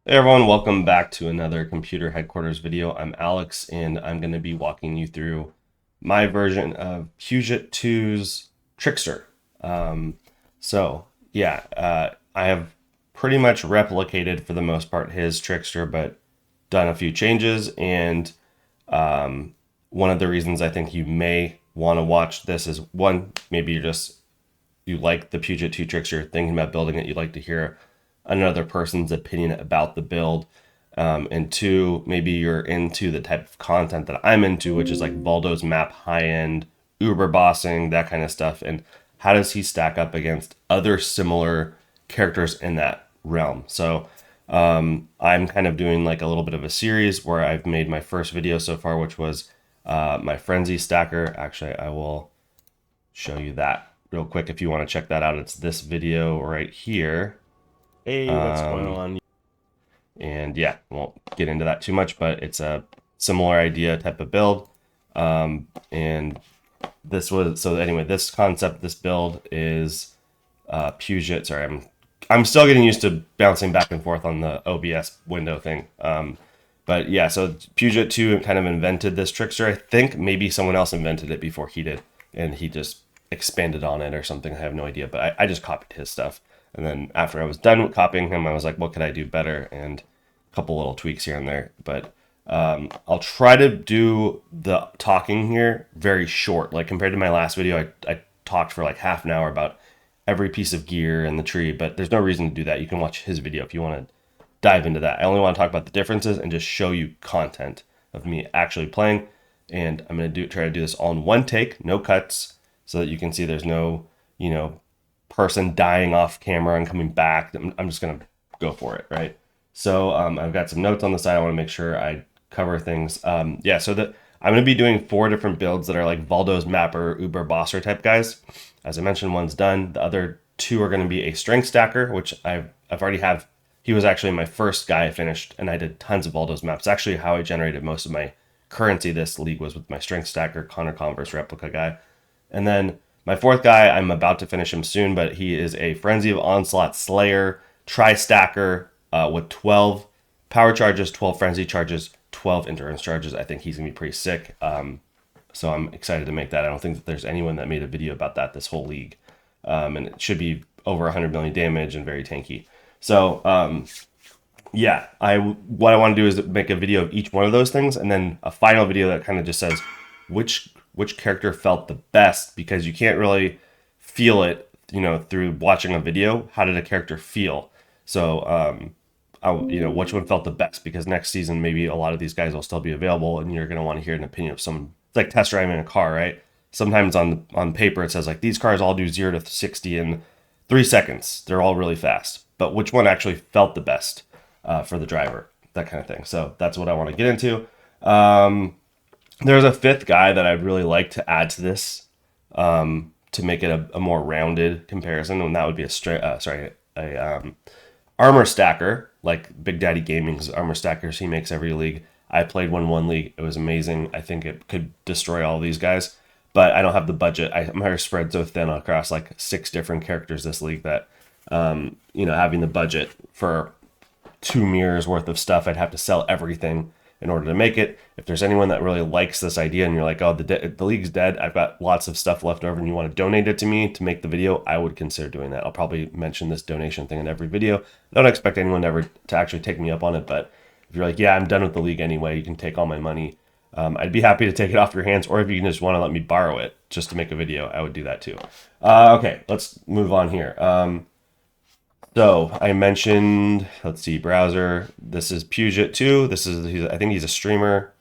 Hey everyone, welcome back to another Computer Headquarters video. I'm Alex and I'm going to be walking you through my version of Pueget2's Trickster. I have pretty much replicated for the most part his Trickster, but done a few changes. And one of the reasons I think you may want to watch this is one, maybe you like the Puget2 Trickster, thinking about building it, you'd like to hear another person's opinion about the build. And two, maybe you're into the type of content that I'm into, which is like Valdo's map, high end, Uber bossing, that kind of stuff. And how does he stack up against other similar characters in that realm? So I'm kind of doing like a little bit of a series where I've made my first video so far, which was my Frenzy Stacker. Actually, I will show you that real quick if you want to check that out. It's this video right here. Hey, what's going on? And yeah, won't get into that too much, but it's a similar idea type of build. And this was so anyway. This concept, this build is Puget. Sorry, I'm still getting used to bouncing back and forth on the OBS window thing. But yeah, so Pueget2 kind of invented this trickster. I think maybe someone else invented it before he did, and he just expanded on it or something. I have no idea, but I just copied his stuff. And then after I was done with copying him, I was like, what could I do better? And a couple little tweaks here and there. But I'll try to do the talking here very short. Like compared to my last video, I talked for like half an hour about every piece of gear in the tree, but there's no reason to do that. You can watch his video if you want to dive into that. I only want to talk about the differences and just show you content of me actually playing. And I'm going to try to do this all in one take, no cuts, so that you can see there's no, person dying off camera and coming back. I'm just going to go for it, right? So I've got some notes on the side. I want to make sure I cover things. I'm going to be doing 4 different builds that are like Valdo's Mapper, Uber Bosser type guys. As I mentioned, one's done. The other 2 are going to be a Strength Stacker, which I've already have. He was actually my first guy I finished, and I did tons of Valdo's maps. Actually, how I generated most of my currency this league was with my Strength Stacker, Connor Converse replica guy. And then my 4th guy, I'm about to finish him soon, but he is a Frenzy of Onslaught Slayer, Tri-Stacker with 12 power charges, 12 frenzy charges, 12 endurance charges. I think he's going to be pretty sick. So I'm excited to make that. I don't think that there's anyone that made a video about that this whole league. And it should be over 100 million damage and very tanky. So what I want to do is make a video of each one of those things, and then a final video that kind of just says which character felt the best, because you can't really feel it, through watching a video. How did a character feel? So which one felt the best, because next season maybe a lot of these guys will still be available, and you're going to want to hear an opinion of someone. It's like test driving a car, right? Sometimes on paper it says like these cars all do 0 to 60 in 3 seconds. They're all really fast, but which one actually felt the best for the driver? That kind of thing. So that's what I want to get into. There's a 5th guy that I'd really like to add to this to make it a more rounded comparison, and that would be armor stacker, like Big Daddy Gaming's armor stackers he makes every league. I played one league. It was amazing. I think it could destroy all these guys, but I don't have the budget. My spread so thin across like 6 different characters this league that, having the budget for 2 mirrors worth of stuff, I'd have to sell everything in order to make it. If there's anyone that really likes this idea and you're like, oh, the league's dead, I've got lots of stuff left over, and you want to donate it to me to make the video, I would consider doing that. I'll probably mention this donation thing in every video. I don't expect anyone ever to actually take me up on it, but if you're like, yeah, I'm done with the league anyway, you can take all my money. I'd be happy to take it off your hands, or if you can just want to let me borrow it just to make a video, I would do that too. Okay, let's move on here. So I mentioned, let's see, browser. This is Puget2. I think he's a streamer.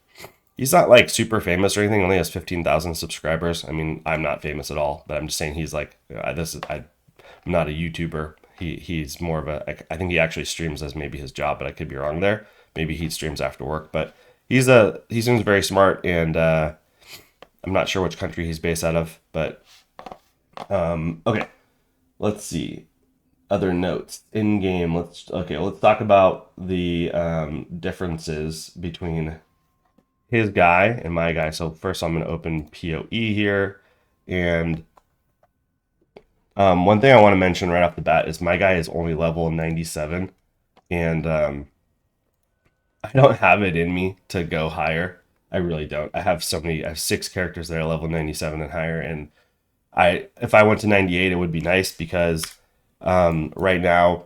He's not like super famous or anything. Only has 15,000 subscribers. I mean, I'm not famous at all, but I'm just saying he's like I'm not a YouTuber. He's more of I think he actually streams as maybe his job, but I could be wrong there. Maybe he streams after work, but he seems very smart, and I'm not sure which country he's based out of, but okay. Let's see. Other notes in game. Let's talk about the differences between his guy and my guy. So first I'm going to open POE here, and one thing I want to mention right off the bat is my guy is only level 97, and I don't have it in me to go higher. I really don't. I have 6 characters that are level 97 and higher, and if I went to 98, it would be nice because right now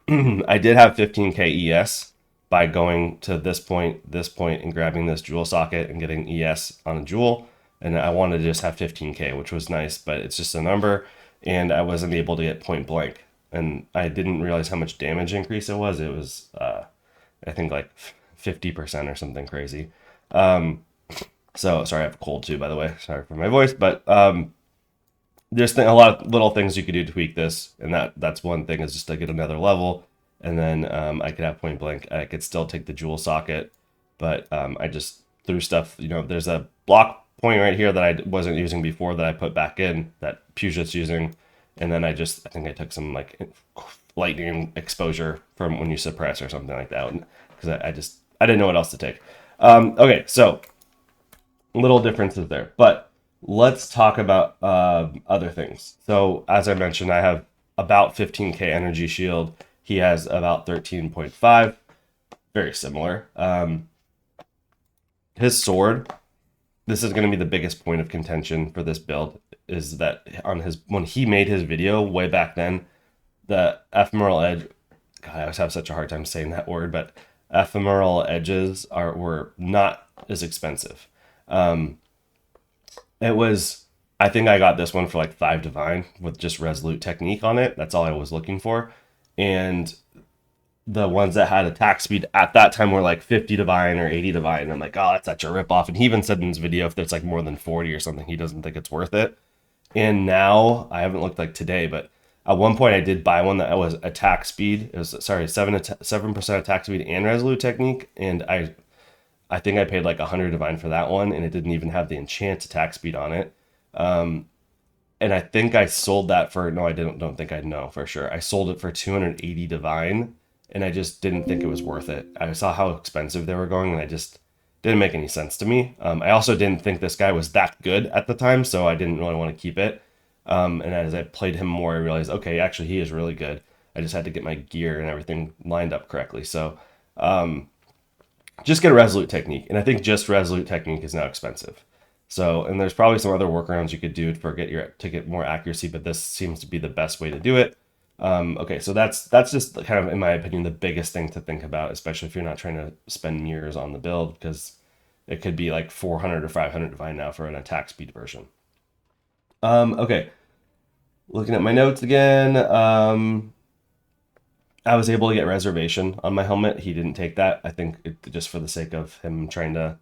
I did have 15k ES by going to this point, and grabbing this jewel socket and getting ES on a jewel. And I wanted to just have 15k, which was nice, but it's just a number, and I wasn't able to get point blank. And I didn't realize how much damage increase it was. It was, I think, like 50% or something crazy. So sorry, I have a cold too, by the way. Sorry for my voice, but there's a lot of little things you could do to tweak this, and that's one thing, is just to get another level, and then I could have point blank. I could still take the jewel socket, but I just threw stuff. There's a block point right here that I wasn't using before that I put back in, that Puget's using, and then I think I took some like lightning exposure from when you suppress or something like that, because I didn't know what else to take. Okay, so little differences there, but let's talk about other things. So as I mentioned, I have about 15k energy shield. He has about 13.5. Very similar. His sword, this is going to be the biggest point of contention for this build, is that when he made his video way back then, the ephemeral edge, God, I always have such a hard time saying that word, but ephemeral edges were not as expensive. It was, I think I got this one for like 5 divine with just resolute technique on it. That's all I was looking for. And the ones that had attack speed at that time were like 50 divine or 80 divine. And I'm like, oh, that's such a ripoff. And he even said in his video, if there's like more than 40 or something, he doesn't think it's worth it. And now, I haven't looked like today, but at one point I did buy one that was attack speed. It was, sorry, 7% attack speed and resolute technique. And I think I paid like 100 divine for that one, and it didn't even have the enchant attack speed on it. And I think I sold that for, no, I don't think I know for sure. I sold it for 280 divine, and I just didn't think it was worth it. I saw how expensive they were going, and I just didn't make any sense to me. I also didn't think this guy was that good at the time, so I didn't really want to keep it. And as I played him more, I realized, okay, actually he is really good. I just had to get my gear and everything lined up correctly. So just get a resolute technique, and I think just resolute technique is now expensive. So, and there's probably some other workarounds you could do to get more accuracy, but this seems to be the best way to do it. Okay, so that's just kind of, in my opinion, the biggest thing to think about, especially if you're not trying to spend mirrors on the build, because it could be like 400 or 500 divine now for an attack speed version. Okay, looking at my notes again. I was able to get reservation on my helmet. He didn't take that. I think just for the sake of him trying to,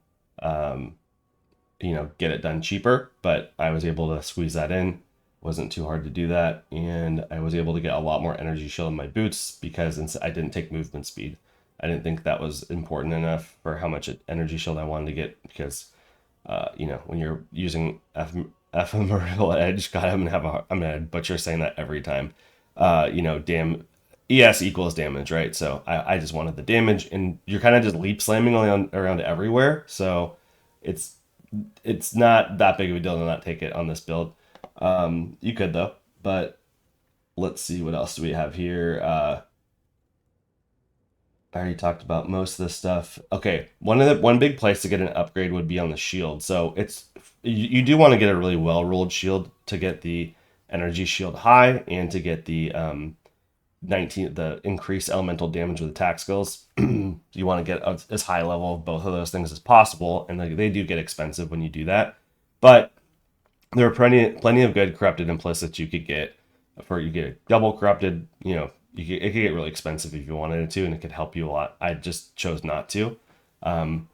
get it done cheaper. But I was able to squeeze that in. Wasn't too hard to do that, and I was able to get a lot more energy shield in my boots because I didn't take movement speed. I didn't think that was important enough for how much energy shield I wanted to get, because, when you're using ephemeral edge, God, I'm gonna butcher saying that every time. Damn. ES equals damage, right? So I just wanted the damage, and you're kind of just leap slamming around everywhere. So it's not that big of a deal to not take it on this build. You could though, but let's see, what else do we have here? I already talked about most of this stuff. Okay, one big place to get an upgrade would be on the shield. So you do want to get a really well rolled shield to get the energy shield high and to get the the increased elemental damage with attack skills. You want to get as high level of both of those things as possible, and they do get expensive when you do that. But there are plenty of good corrupted implicits you could get. You get a double corrupted, it could get really expensive if you wanted it to, and it could help you a lot. I just chose not to. And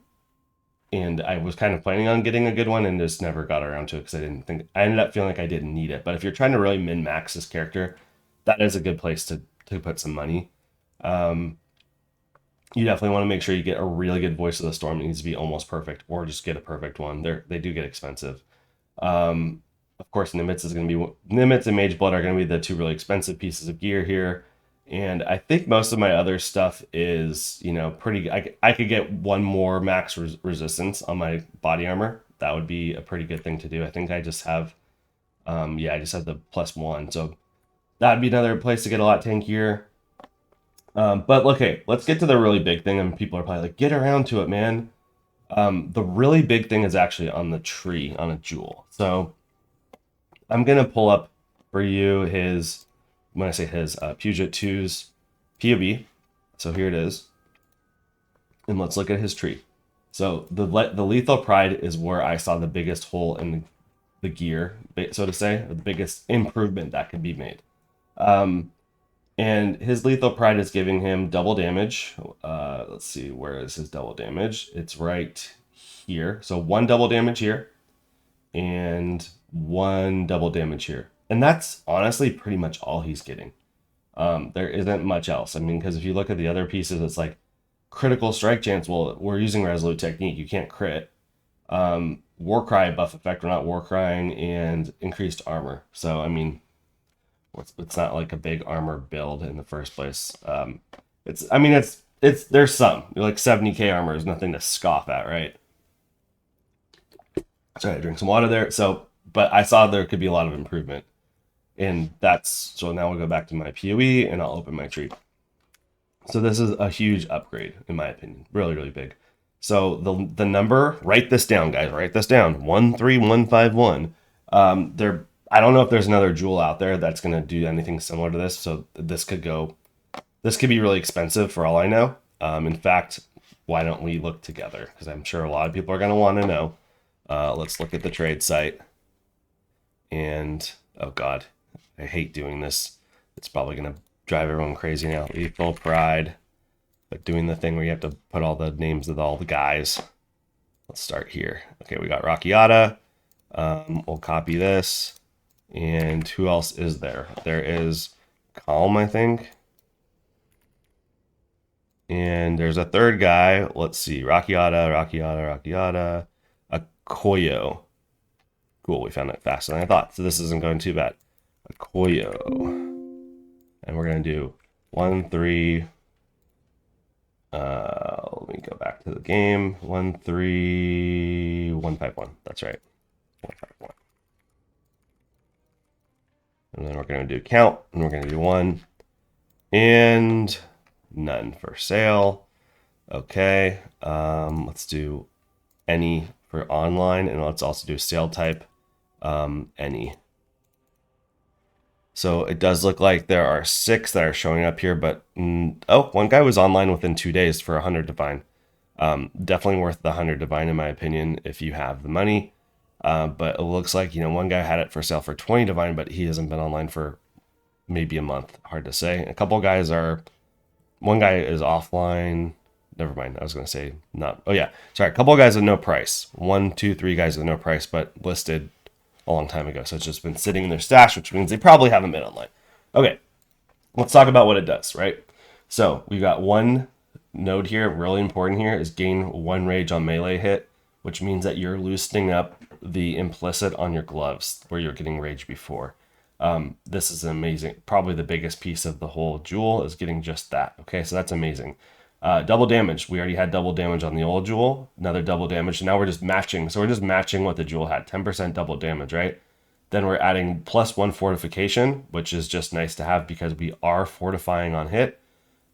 I was kind of planning on getting a good one and just never got around to it because I ended up feeling like I didn't need it. But if you're trying to really min-max this character, that is a good place to put some money. You definitely want to make sure you get a really good Voice of the Storm. It needs to be almost perfect, or just get a perfect one. They do get expensive. Of course, Nimitz and Mage Blood are going to be the two really expensive pieces of gear here. And I think most of my other stuff is, pretty. I could get one more max resistance on my body armor. That would be a pretty good thing to do. I think I just have, I just have the +1. So that'd be another place to get a lot tankier. But okay, let's get to the really big thing. And people are probably like, get around to it, man. The really big thing is actually on the tree on a jewel. So I'm gonna pull up for you his, when I say his, Puget2's POE. So here it is, and let's look at his tree. So the lethal pride is where I saw the biggest hole in the gear, so to say, or the biggest improvement that could be made. Um, and his lethal pride is giving him double damage. Let's see, where is his double damage? It's right here. So one double damage here and one double damage here. And that's honestly pretty much all he's getting. There isn't much else. I mean, because if you look at the other pieces, it's like critical strike chance. Well, we're using Resolute Technique. You can't crit. Warcry buff effect. We're not Warcrying, and increased armor. So, I mean, it's not like a big armor build in the first place. There's some. Like 70k armor is nothing to scoff at, right? Sorry, I drink some water there. So, but I saw there could be a lot of improvement. And so now we'll go back to my POE and I'll open my tree. So this is a huge upgrade, in my opinion. Really, really big. So the number, write this down, guys. Write this down. 13151. I don't know if there's another jewel out there that's going to do anything similar to this. So this could be really expensive for all I know. In fact, why don't we look together? Because I'm sure a lot of people are going to want to know. Let's look at the trade site. And, oh God, I hate doing this. It's probably going to drive everyone crazy now. Lethal Pride. But doing the thing where you have to put all the names of all the guys. Let's start here. Okay, we got Rakiata. We'll copy this. And who else is there? There is Calm, I think. And there's a third guy. Let's see. Rakiata. A Koyo. Cool, we found it faster than I thought. So this isn't going too bad. A Koyo. And we're going to do 1, 3. Let me go back to the game. 1, 3, 1, 5, 1. That's right. 1, 5, 1. And then we're going to do count, and we're going to do 1. And none for sale. Okay. Let's do any for online, and let's also do sale type any. So it does look like there are 6 that are showing up here, but one guy was online within 2 days for 100 divine. Definitely worth the 100 divine in my opinion if you have the money. But it looks like, one guy had it for sale for 20 divine, but he hasn't been online for maybe a month. Hard to say. A couple guys one guy is offline. Never mind. I was going to say not. Oh yeah. Sorry. A couple guys with no price. 1, 2, 3 guys with no price, but listed a long time ago. So it's just been sitting in their stash, which means they probably haven't been online. Okay. Let's talk about what it does, right? So we got one node here. Really important here is gain 1 rage on melee hit, which means that you're loosening up the implicit on your gloves where you're getting rage before. This is amazing. Probably the biggest piece of the whole jewel is getting just that. Okay, so that's amazing. Double damage. We already had double damage on the old jewel. Another double damage. Now we're just matching. So we're just matching what the jewel had. 10% double damage, right? Then we're adding +1 fortification, which is just nice to have because we are fortifying on hit.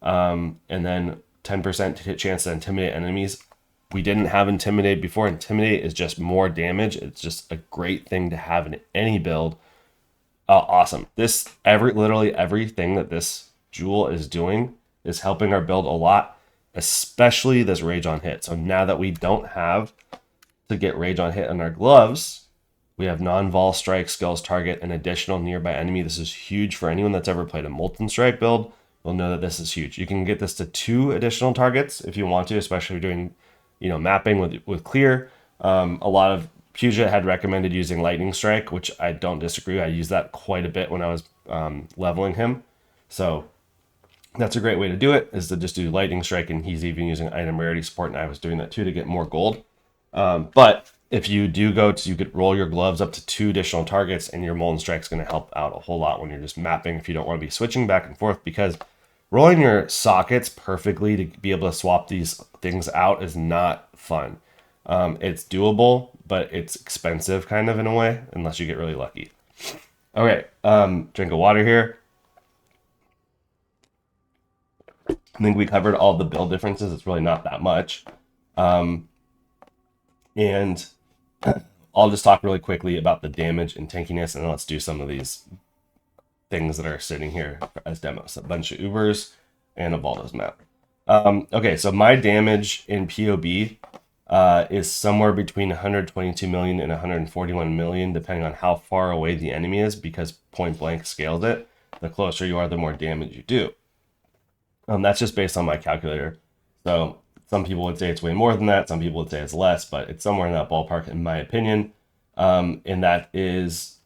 And then 10% hit chance to intimidate enemies. We didn't have Intimidate before. Intimidate is just more damage. It's just a great thing to have in any build. Awesome. Literally everything that this jewel is doing is helping our build a lot, especially this rage on hit. So now that we don't have to get rage on hit on our gloves, we have non-vol strike skills target an additional nearby enemy. This is huge for anyone that's ever played a Molten Strike build. Will know that this is huge. You can get this to 2 additional targets if you want to, especially if you're doing, mapping with clear. A lot of Puget had recommended using Lightning Strike, which I don't disagree. I used that quite a bit when I was leveling him. So that's a great way to do it, is to just do Lightning Strike, and he's even using item rarity support, and I was doing that too to get more gold. But if you do you could roll your gloves up to 2 additional targets, and your Molten Strike is going to help out a whole lot when you're just mapping if you don't want to be switching back and forth, because rolling your sockets perfectly to be able to swap these things out is not fun. It's doable, but it's expensive kind of in a way, unless you get really lucky. Okay, drink of water here. I think we covered all the build differences. It's really not that much. And I'll just talk really quickly about the damage and tankiness, and then let's do some of these things that are sitting here as demos. A bunch of Ubers and a Valdo's map. Okay, so my damage in POB is somewhere between 122 million and 141 million, depending on how far away the enemy is, because point blank scales it. The closer you are, the more damage you do. That's just based on my calculator. So some people would say it's way more than that. Some people would say it's less, but it's somewhere in that ballpark, in my opinion. And that is,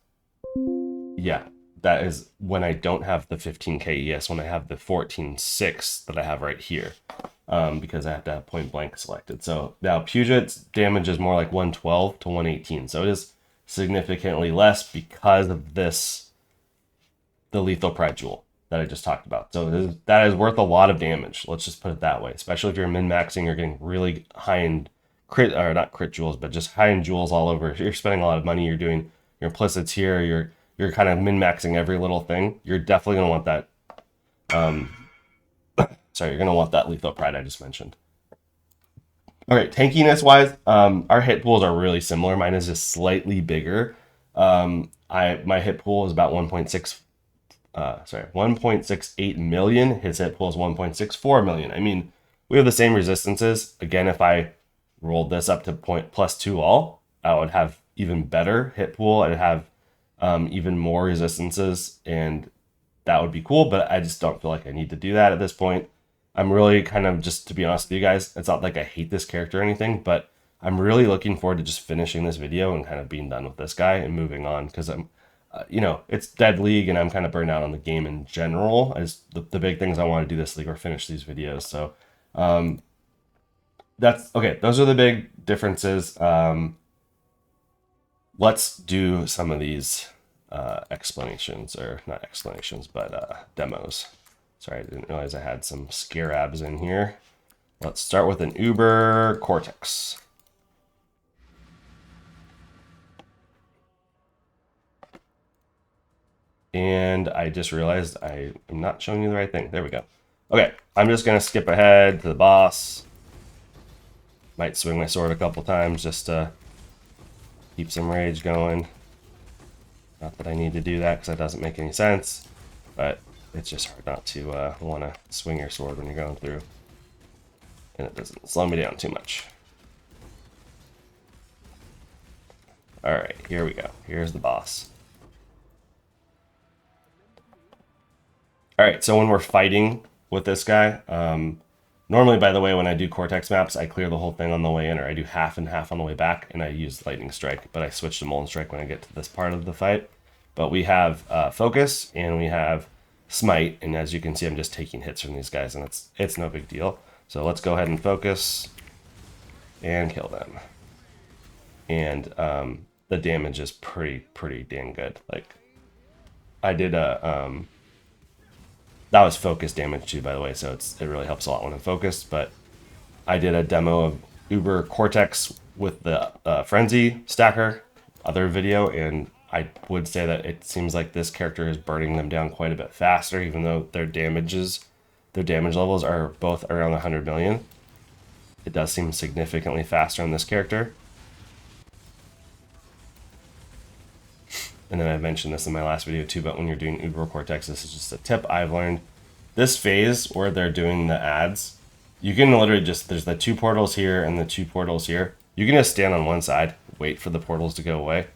yeah, that is when I don't have the 15k ES, when I have the 14.6 that I have right here, because I have to have point blank selected. So now Puget's damage is more like 112 to 118. So it is significantly less because of this, the lethal pride jewel that I just talked about. So that is worth a lot of damage. Let's just put it that way. Especially if you're min-maxing, you're getting really high in crit, or not crit jewels, but just high in jewels all over. If you're spending a lot of money, you're doing your implicits here, you're kind of min-maxing every little thing. You're definitely gonna want that. Sorry, you're gonna want that lethal pride I just mentioned. Okay, tankiness wise, our hit pools are really similar. Mine is just slightly bigger. My hit pool is about 1.68 million. His hit pool is 1.64 million. I mean, we have the same resistances. Again, if I rolled this up to +2 all, I would have even better hit pool. I'd have even more resistances, and that would be cool, but I just don't feel like I need to do that at this point. I'm really kind of, just to be honest with you guys, it's not like I hate this character or anything, but I'm really looking forward to just finishing this video and kind of being done with this guy and moving on, because I'm it's dead league and I'm kind of burned out on the game in general. The big things I want to do this league or finish these videos. So that's okay. Those are the big differences. Let's do some of these explanations, or not explanations, but demos. Sorry, I didn't realize I had some scarabs in here. Let's start with an Uber Cortex. And I just realized I am not showing you the right thing. There we go. Okay, I'm just going to skip ahead to the boss. Might swing my sword a couple times just to keep some rage going. Not that I need to do that because that doesn't make any sense, but it's just hard not to want to swing your sword when you're going through. And it doesn't slow me down too much. Alright, here we go. Here's the boss. Alright, so when we're fighting with this guy, normally, by the way, when I do Cortex maps, I clear the whole thing on the way in, or I do half and half on the way back, and I use Lightning Strike, but I switch to Molten Strike when I get to this part of the fight. But we have Focus, and we have Smite, and as you can see, I'm just taking hits from these guys, and it's no big deal. So let's go ahead and Focus and kill them. And the damage is pretty dang good. Like, I did a... that was focus damage too, by the way, so it really helps a lot when I'm focused. But I did a demo of Uber Cortex with the Frenzy Stacker, other video, and I would say that it seems like this character is burning them down quite a bit faster, even though their damage levels are both around 100 million. It does seem significantly faster on this character. And then I mentioned this in my last video too, but when you're doing Uber Cortex, this is just a tip I've learned. This phase where they're doing the ads, you can literally just, there's the 2 portals here and the 2 portals here. You can just stand on one side, wait for the portals to go away,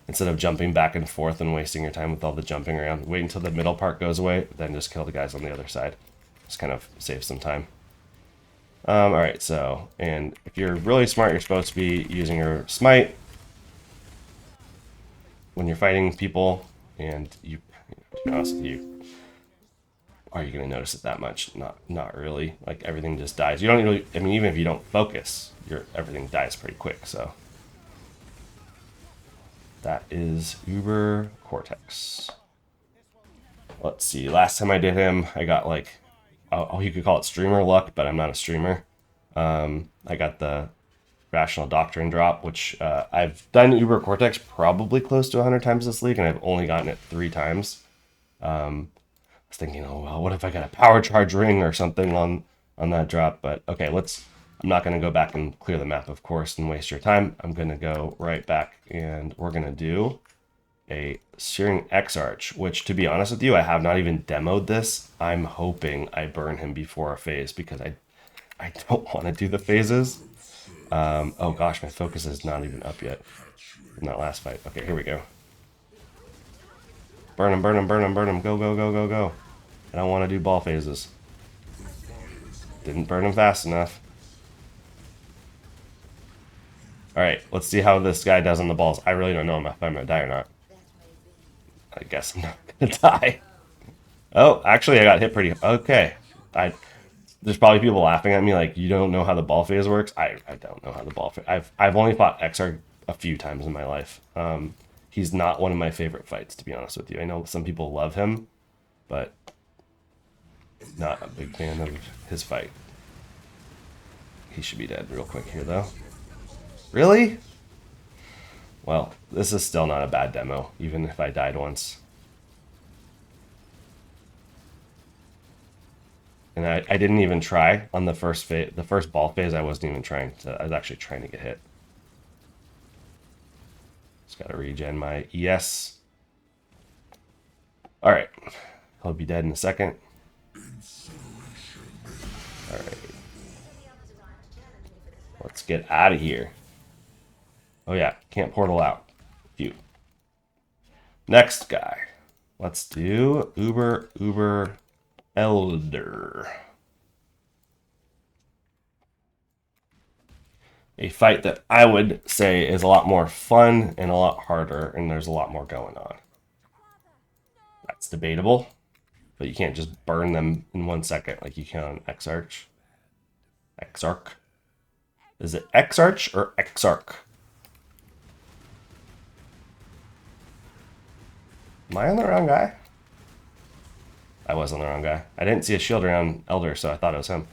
instead of jumping back and forth and wasting your time with all the jumping around. Wait until the middle part goes away, then just kill the guys on the other side. Just kind of save some time. Alright, so, and if you're really smart, you're supposed to be using your Smite when you're fighting people, and to be honest with you, are you going to notice it that much? Not really. Like, everything just dies. You don't really, I mean, even if you don't focus, everything dies pretty quick, so. That is Uber Cortex. Let's see, last time I did him, I got like, oh, you could call it streamer luck, but I'm not a streamer. I got the Rational Doctrine drop, which I've done Uber Cortex probably close to 100 times this league, and I've only gotten it 3 times. was thinking, oh well, what if I got a power charge ring or something on that drop? But okay, I'm not going to go back and clear the map, of course, and waste your time. I'm going to go right back, and we're going to do a Searing X-Arch, which, to be honest with you, I have not even demoed this. I'm hoping I burn him before a phase, because I don't want to do the phases. Oh gosh, my focus is not even up yet from that last fight. Okay, here we go. Burn him, burn him, burn him, burn him. Go, go, go, go, go. I don't want to do ball phases. Didn't burn him fast enough. Alright, let's see how this guy does on the balls. I really don't know if I'm going to die or not. I guess I'm not going to die. Oh, actually, I got hit pretty... Okay. There's probably people laughing at me like, you don't know how the ball phase works. I don't know how the ball phase... I've only fought XR a few times in my life. He's not one of my favorite fights, to be honest with you. I know some people love him, but not a big fan of his fight. He should be dead real quick here, though. Really? Well, this is still not a bad demo, even if I died once. And I didn't even try on the first phase, the first ball phase. I wasn't even trying to. I was actually trying to get hit. Just gotta regen my ES. All right, he'll be dead in a second. All right, let's get out of here. Oh yeah, can't portal out. Phew. Next guy. Let's do Uber Elder. A fight that I would say is a lot more fun and a lot harder, and there's a lot more going on. That's debatable, but you can't just burn them in 1 second like you can on X-Arch. X-Arch? Is it X-Arch or X-Arch? Am I on the wrong guy? I was on the wrong guy. I didn't see a shield around Elder, so I thought it was him.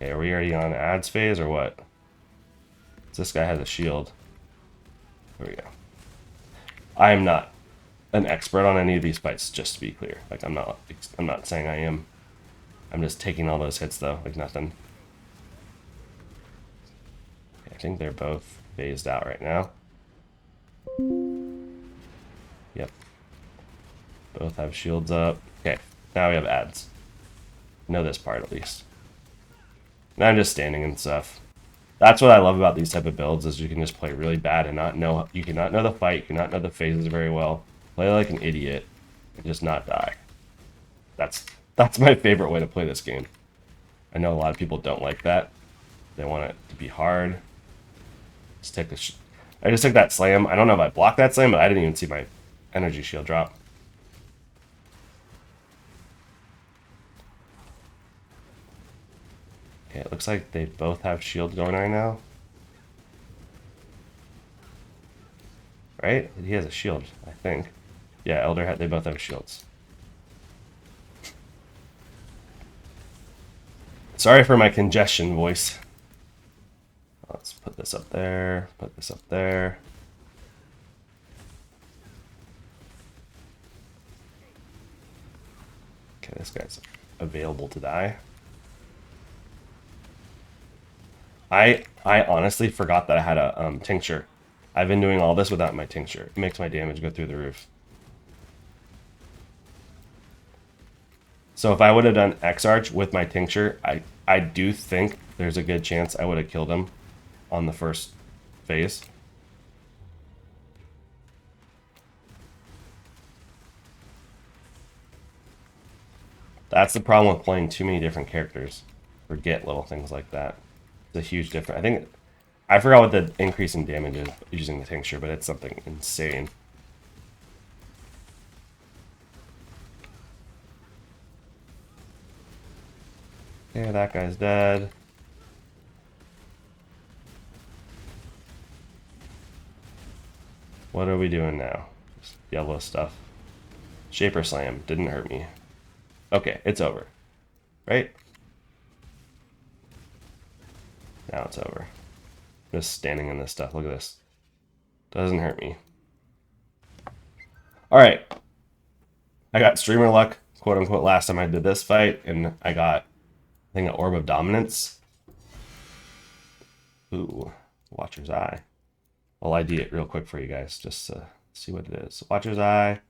Okay, are we already on ads phase or what? This guy has a shield. There we go. I am not an expert on any of these fights, just to be clear. Like I'm not saying I am. I'm just taking all those hits though, like nothing. Okay, I think they're both phased out right now. Yep. Both have shields up. Okay, now we have ads. Know this part at least. And I'm just standing and stuff. That's what I love about these type of builds is you can just play really bad and not know. You cannot know the fight. You cannot know the phases very well. Play like an idiot and just not die. That's my favorite way to play this game. I know a lot of people don't like that. They want it to be hard. I just took that slam. I don't know if I blocked that slam, but I didn't even see my energy shield drop. Okay, it looks like they both have shield going right now. Right? He has a shield, I think. Yeah, they both have shields. Sorry for my congestion voice. Let's put this up there, put this up there. Okay, this guy's available to die. I honestly forgot that I had a tincture. I've been doing all this without my tincture. It makes my damage go through the roof. So if I would have done X-Arch with my tincture, I do think there's a good chance I would have killed him on the first phase. That's the problem with playing too many different characters. Forget little things like that. It's a huge difference. I forgot what the increase in damage is using the tincture, but it's something insane. Okay, that guy's dead. What are we doing now? Just yellow stuff. Shaper Slam didn't hurt me. Okay, it's over. Right? Now it's over. Just standing in this stuff. Look at this. Doesn't hurt me. All right. I got streamer luck, quote unquote, last time I did this fight, and I got, I think, an Orb of Dominance. Ooh, Watcher's Eye. I'll ID it real quick for you guys, just to see what it is. Watcher's Eye,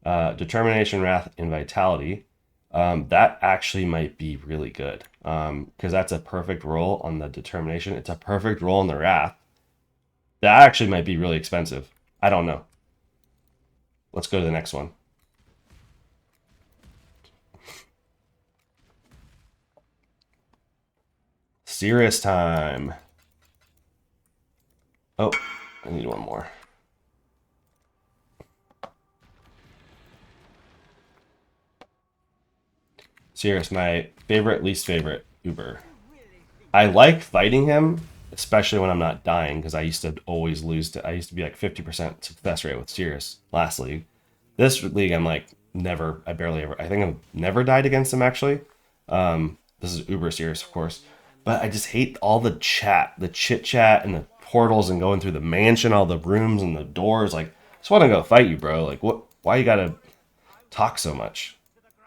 Determination, Wrath, and Vitality. That actually might be really good, because that's a perfect roll on the Determination. It's a perfect roll on the Wrath. That actually might be really expensive. I don't know. Let's go to the next one. Sirus time. Oh, I need one more. Sirus, my favorite, least favorite Uber. I like fighting him, especially when I'm not dying, because I used to always lose to. I used to be like 50% success rate with Sirus last league. This league, I'm like never. I barely ever. I think I've never died against him actually. This is Uber Sirus, of course, but I just hate all the chat, the chit chat, and the portals, and going through the mansion, all the rooms and the doors. Like, I just want to go fight you, bro. Like, what? Why you gotta talk so much?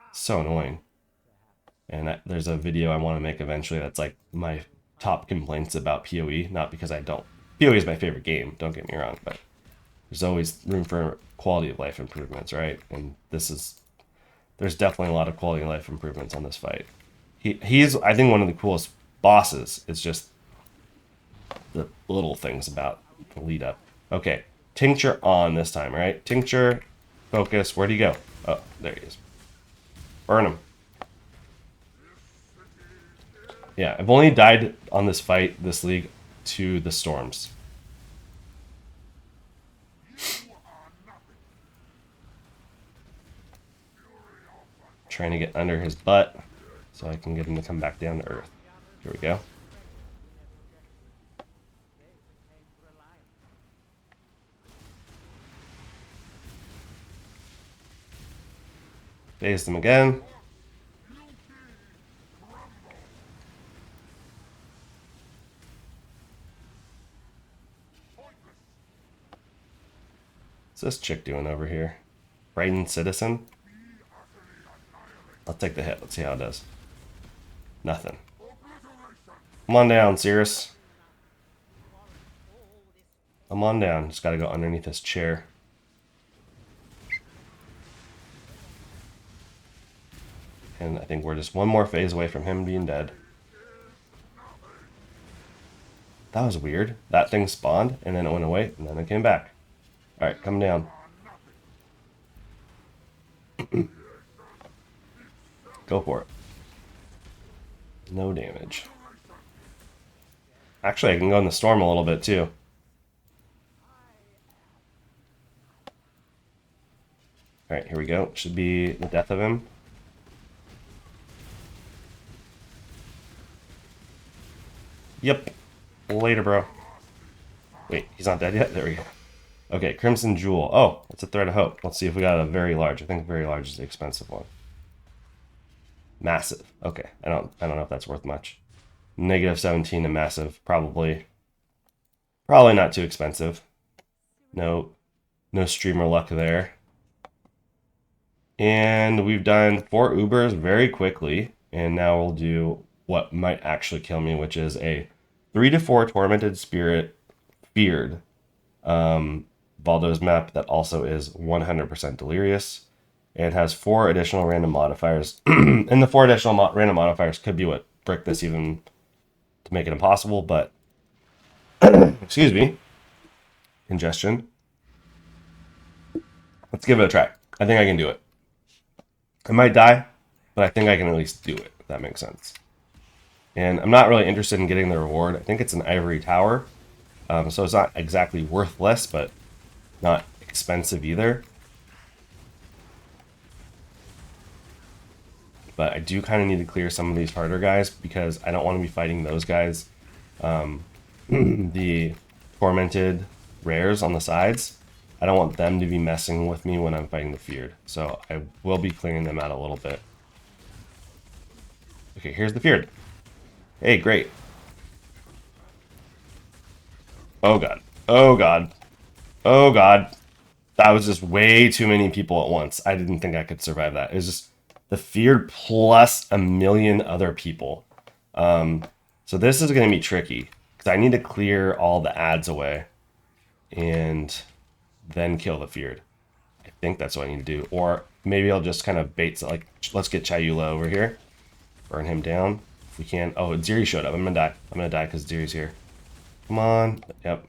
It's so annoying. And there's a video I want to make eventually that's like my top complaints about POE. Not because I don't. POE is my favorite game, don't get me wrong, but there's always room for quality of life improvements, right? And there's definitely a lot of quality of life improvements on this fight. He's, I think, one of the coolest bosses. It's just the little things about the lead up. Okay, Tincture on this time, right? Tincture, focus, where'd he go? Oh, there he is. Burn him. Yeah, I've only died on this fight, this league, to the storms. Trying to get under his butt so I can get him to come back down to earth. Here we go. Phased him again. What's this chick doing over here? Brighton Citizen? I'll take the hit. Let's see how it does. Nothing. Come on down, Sirus. Come on down. Just gotta go underneath this chair. And I think we're just one more phase away from him being dead. That was weird. That thing spawned, and then it went away, and then it came back. Alright, come down. Go for it. No damage. Actually, I can go in the storm a little bit, too. Alright, here we go. Should be the death of him. Yep. Later, bro. Wait, he's not dead yet? There we go. Okay, Crimson Jewel. Oh, it's a Thread of Hope. Let's see if we got a very large. I think very large is the expensive one. Massive. Okay, I don't know if that's worth much. Negative 17 to massive. Probably not too expensive. No streamer luck there. And we've done 4 Ubers very quickly. And now we'll do what might actually kill me, which is a 3 to 4 Tormented Spirit Feared Baldo's map that also is 100% Delirious and has 4 additional random modifiers. And the 4 additional random modifiers could be what brick this even to make it impossible, but excuse me, congestion. Let's give it a try. I think I can do it. I might die, but I think I can at least do it, if that makes sense. And I'm not really interested in getting the reward. I think it's an ivory tower, so it's not exactly worthless, but not expensive either. But I do kind of need to clear some of these harder guys because I don't want to be fighting those guys. The tormented rares on the sides, I don't want them to be messing with me when I'm fighting the feared. So I will be clearing them out a little bit. Okay, here's the feared. Hey, great. Oh god. Oh god. Oh god. That was just way too many people at once. I didn't think I could survive that. It was just the feared plus a million other people. So this is going to be tricky because I need to clear all the ads away and then kill the feared. I think that's what I need to do. Or maybe I'll just kind of bait, like, let's get Chayula over here. Burn him down if we can. Oh, Ziri showed up. I'm going to die. I'm going to die because Ziri's here. Come on. Yep.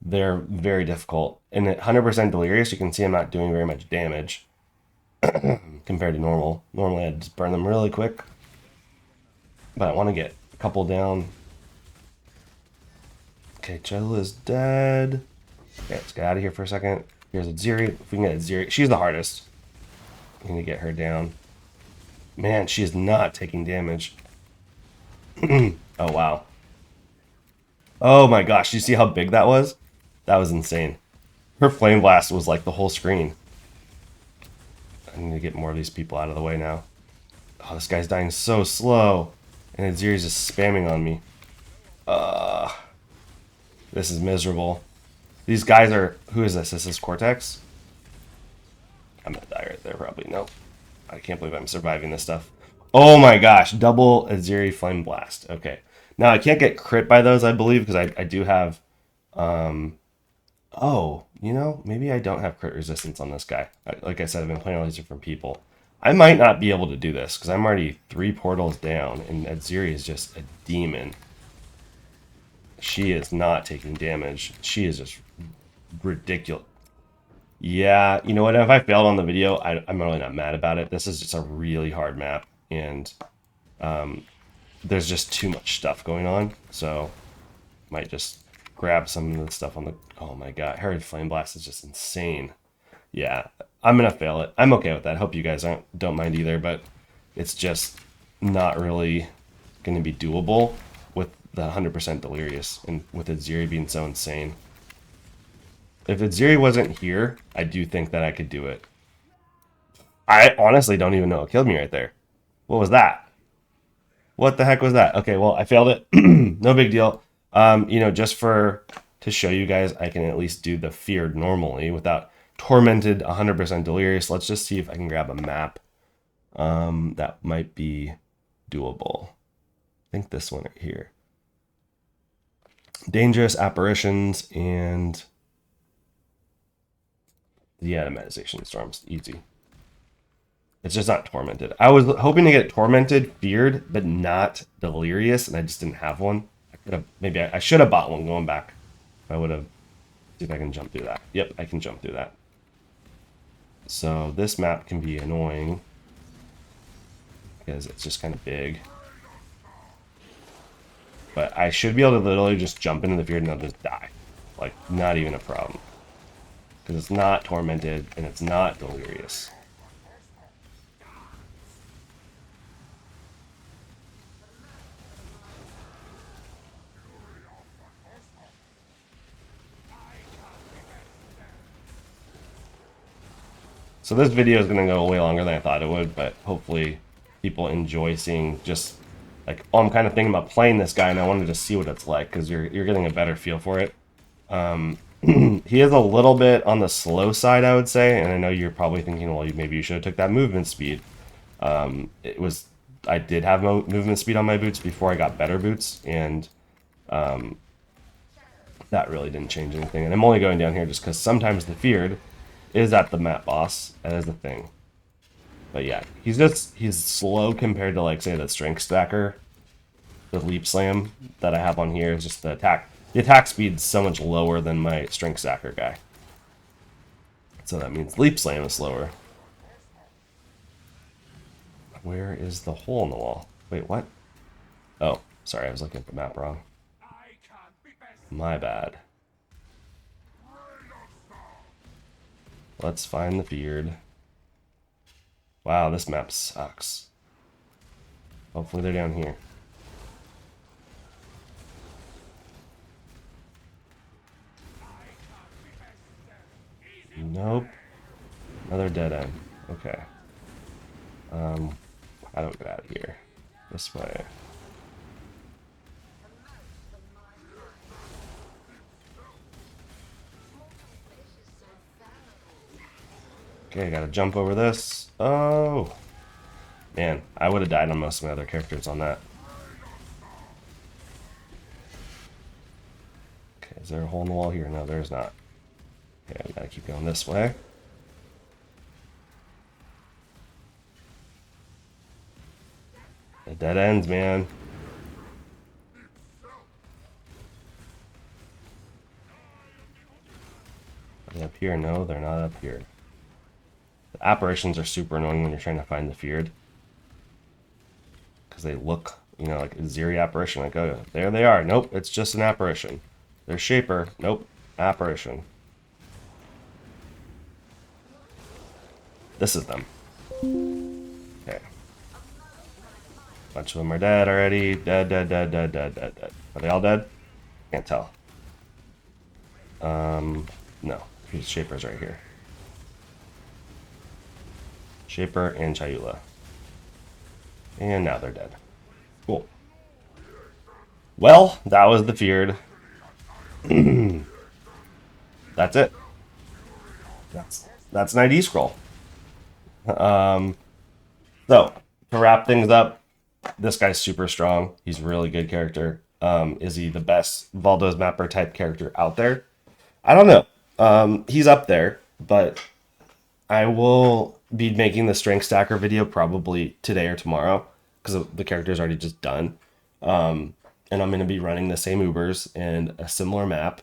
They're very difficult. And at 100% Delirious, you can see I'm not doing very much damage compared to normal. Normally, I'd just burn them really quick. But I want to get a couple down. Okay, Chayula's dead. Okay, let's get out of here for a second. Here's a Ziri. If we can get a Ziri. She's the hardest. We need to get her down. Man, she is not taking damage. Oh, wow. Oh my gosh, you see how big that was? That was insane. Her flame blast was like the whole screen. I need to get more of these people out of the way now. Oh, this guy's dying so slow. And Aziri's just spamming on me. This is miserable. These guys are... Who is this? This is Cortex? I'm gonna die right there probably. Nope. I can't believe I'm surviving this stuff. Oh my gosh. Double Aziri Flame Blast. Okay. Now I can't get crit by those, I believe, because I do have... Oh, you know, maybe I don't have crit resistance on this guy. Like I said, I've been playing all these different people. I might not be able to do this because I'm already 3 portals down, and Aziri is just a demon. She is not taking damage. She is just ridiculous. Yeah, you know what? If I failed on the video, I'm really not mad about it. This is just a really hard map, and there's just too much stuff going on, so might just grab some of the stuff on the... Oh my god, Herod Flame Blast is just insane. Yeah, I'm gonna fail it. I'm okay with that. Hope you guys don't mind either, but it's just not really gonna be doable with the 100% Delirious and with Aziri being so insane. If Aziri wasn't here, I do think that I could do it. I honestly don't even know what killed me right there. What was that? What the heck was that? Okay, well, I failed it. No big deal. You know, just to show you guys, I can at least do the feared normally without tormented 100% Delirious. Let's just see if I can grab a map. That might be doable. I think this one right here. Dangerous Apparitions and the Atomization Storms. Easy. It's just not tormented. I was hoping to get tormented, feared, but not Delirious, and I just didn't have one. Maybe I should have bought one going back. I would have. See if I can jump through that. Yep, I can jump through that. So this map can be annoying because it's just kind of big. But I should be able to literally just jump into the feared and I'll just die. Like, not even a problem. Because it's not tormented and it's not Delirious. So this video is going to go way longer than I thought it would, but hopefully people enjoy seeing just like, oh, I'm kind of thinking about playing this guy and I wanted to see what it's like because you're getting a better feel for it. He is a little bit on the slow side, I would say, and I know you're probably thinking, well, maybe you should have took that movement speed. I did have movement speed on my boots before I got better boots, and that really didn't change anything. And I'm only going down here just because sometimes the feared is at the map boss. That is the thing. But yeah, he's slow compared to, like, say, the strength stacker. The leap slam that I have on here is just the attack. The attack speed's so much lower than my strength stacker guy. So that means leap slam is slower. Where is the hole in the wall? Wait, what? Oh, sorry, I was looking at the map wrong. My bad. Let's find the feared. Wow, this map sucks. Hopefully they're down here. Nope. Another dead end. Okay. How do we get out of here? This way. Okay, gotta jump over this. Oh. Man, I would have died on most of my other characters on that. Okay, is there a hole in the wall here? No, there's not. Okay, we gotta keep going this way. The dead ends, man. Are they up here? No, they're not up here. The apparitions are super annoying when you're trying to find the feared. Because they look, you know, like a Zeri apparition. Like, oh, there they are. Nope, it's just an apparition. There's Shaper. Nope, apparition. This is them. Okay. A bunch of them are dead already. Dead, dead, dead, dead, dead, dead, dead. Are they all dead? Can't tell. No. Shaper's right here. Shaper and Chayula. And now they're dead. Cool. Well, that was the feared. That's it. That's an ID scroll. So, to wrap things up, this guy's super strong. He's a really good character. Is he the best Valdo's Mapper type character out there? I don't know. He's up there, but I will be making the strength stacker video probably today or tomorrow because the character's already just done. And I'm going to be running the same Ubers and a similar map,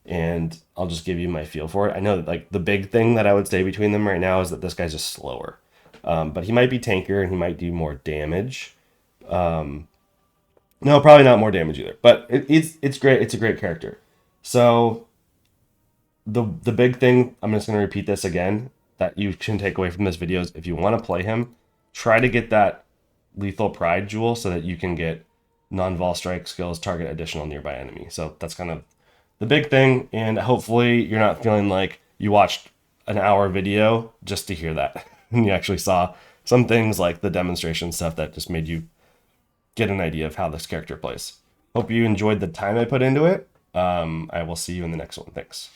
and I'll just give you my feel for it. I know that, like, the big thing that I would say between them right now is that this guy's just slower. But he might be tankier and he might do more damage. No, probably not more damage either. But it's great. It's a great character. So the big thing, I'm just going to repeat this again, that you can take away from this video is if you want to play him, try to get that lethal pride jewel so that you can get non-vol strike skills, target additional nearby enemy. So that's kind of the big thing. And hopefully you're not feeling like you watched an hour video just to hear that. And you actually saw some things like the demonstration stuff that just made you get an idea of how this character plays. Hope you enjoyed the time I put into it. I will see you in the next one. Thanks.